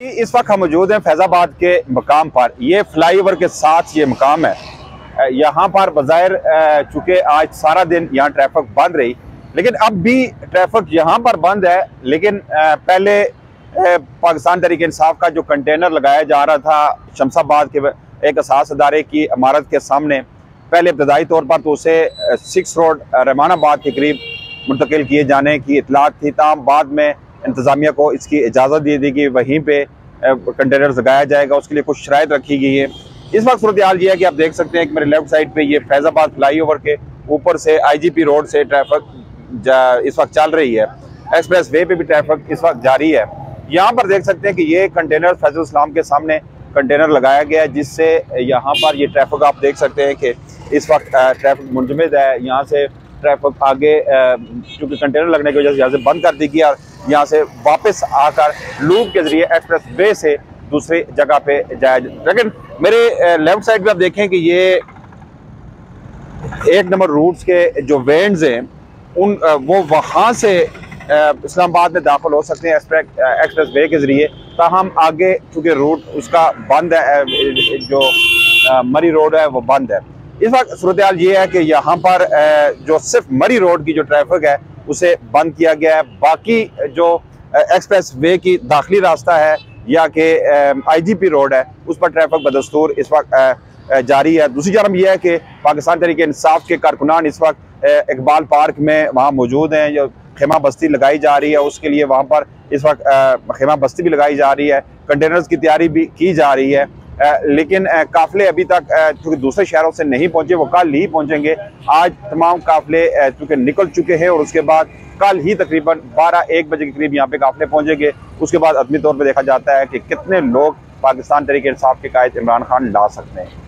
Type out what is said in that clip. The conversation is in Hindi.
इस वक्त हम मौजूद हैं फैजाबाद के मकाम पर। ये फ्लाईओवर के साथ ये मकाम है। यहाँ पर बज़ाहिर चूँकि आज सारा दिन यहाँ ट्रैफिक बंद रही, लेकिन अब भी ट्रैफिक यहाँ पर बंद है। लेकिन पहले पाकिस्तान तहरीक इंसाफ का जो कंटेनर लगाया जा रहा था शमशाबाद के एक असास अदारे की इमारत के सामने, पहले इब्तदाई तौर पर तो उसे 6 रोड रहमानाबाद के करीब मुंतकिल किए जाने की इतलात थी। ताहम बाद में इंतज़ामिया को इसकी इजाज़त दे दी कि वहीं पे कंटेनर लगाया जाएगा, उसके लिए कुछ शराइत रखी गई है। इस वक्त सूरत हाल ये है कि आप देख सकते हैं कि मेरे लेफ्ट साइड पे ये फैजाबाद फ्लाईओवर के ऊपर से IGP रोड से ट्रैफिक इस वक्त चल रही है। एक्सप्रेस वे पे भी ट्रैफिक इस वक्त जारी है। यहाँ पर देख सकते हैं कि ये कंटेनर फैजुल इस्लाम के सामने कंटेनर लगाया गया है, जिससे यहाँ पर ये ट्रैफिक आप देख सकते हैं कि इस वक्त ट्रैफिक मुंजमद है। यहाँ से ट्रैफिक आगे क्योंकि कंटेनर लगने की वजह से यहाँ से बंद कर दी गई और यहाँ से वापस आकर लूप के जरिए एक्सप्रेस वे से दूसरी जगह पे जाया। लेकिन मेरे लेफ्ट साइड पे आप देखें कि ये 1 नंबर रूट्स के जो वेंड्स हैं उन वो वहाँ से इस्लामाबाद में दाखिल हो सकते हैं एक्सप्रेस वे के जरिए। ताहम आगे चूँकि रूट उसका बंद है, जो मरी रोड है वो बंद है। इस वक्त सूरत हाल ये है कि यहाँ पर जो सिर्फ मरी रोड की जो ट्रैफिक है उसे बंद किया गया है। बाकी जो एक्सप्रेस वे की दाखिली रास्ता है या कि IGP रोड है उस पर ट्रैफिक बदस्तूर इस वक्त जारी है। दूसरी जानब यह है कि पाकिस्तान तहरीक इंसाफ के कारकुनान इस वक्त इकबाल पार्क में वहाँ मौजूद हैं। जो खेमा बस्ती लगाई जा रही है उसके लिए वहाँ पर इस वक्त खेमा बस्ती भी लगाई जा रही है, कंटेनर्स की तैयारी भी की जा रही है। लेकिन काफ़िले अभी तक चूँकि दूसरे शहरों से नहीं पहुँचे, वो कल ही पहुँचेंगे। आज तमाम काफ़िले चूँकि निकल चुके हैं और उसके बाद कल ही तकरीबन 12-1 बजे के करीब यहाँ पे काफ़िले पहुँचेंगे। उसके बाद आदमी तौर पे देखा जाता है कि कितने लोग पाकिस्तान तहरीक इंसाफ के कायद इमरान खान ला सकते हैं।